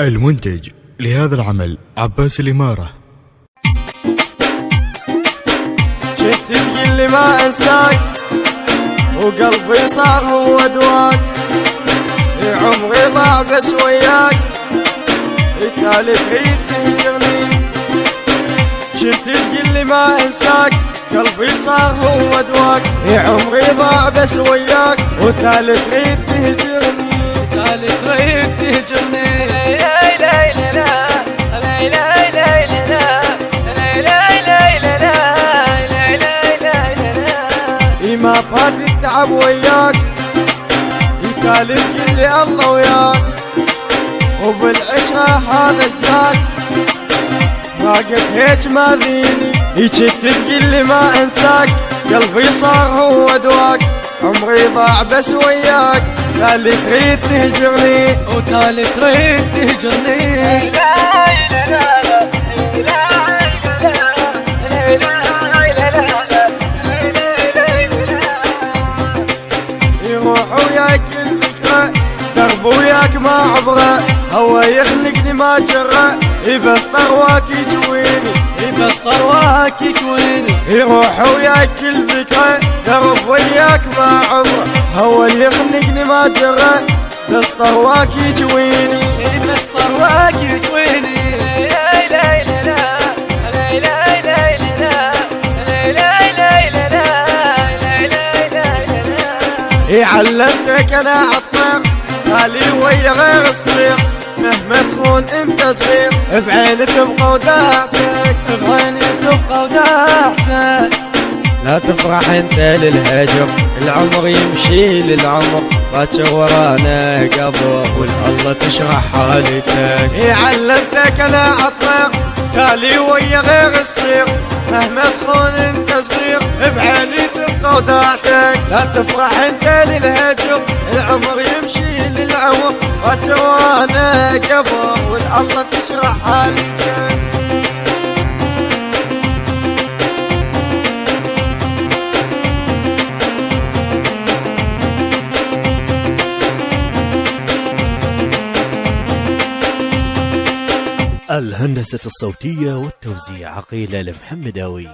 المنتج لهذا العمل عباس الإمارة. كنت تقول لي ما انساك وقلبي صار هو دواك، عمري ضاع بس وياك، تالي تريد تهجرني. كنت تقول لي ما انساك قلبي صار هو دواك، عمري ضاع بس وياك، وتالي تريد تهجرني، تالي تريد تهجرني. ما فات التعب وياك، يتالي تقول لي الله وياك، وبالعشرة هذا الزاك فراقك هيك ما ذيني. كنت تقول لي ما انساك قلبي صار هو دواك، عمري ضاع بس وياك، تالي تريد تهجرني، وتالي تريد تهجرني. درب وياك ما عبره، هو يخنقني ما جره، بس طرواك يجويني، بس طرواك يجويني. يروح وياك كل ذكرى، درب وياك ما عبره، هو يخنقني ما جره، بس طرواك يجويني، بس طرواك يجويني. علمتك انا عالطير خالي ويا غير الصغير، مهما تكون انت صغير بعيني تبقى وداعتك، بعيني تبقى وداعتك. لا تفرح انت للهجر، العمر يمشي للعمر، باكر ورانا قبر، والله تشرح حالتك. علمتك انا عالطير خالي ويا غير الصغير، مهما تكون انت صغير بعيني تبقى وداعتك. لا تفرح انت للهجر، العمر يمشي للعمر، باكر وانا قبر، والله تشرح حالتك. الهندسة الصوتية والتوزيع عقيلة المحمداوي،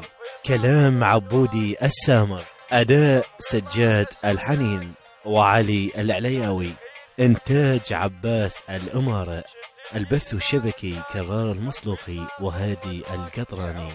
كلام عبودي السامر، أداء سجاد الحنين وعلي العلياوي، إنتاج عباس الإمارة، البث الشبكي كرار المصلوخي وهادي القطراني.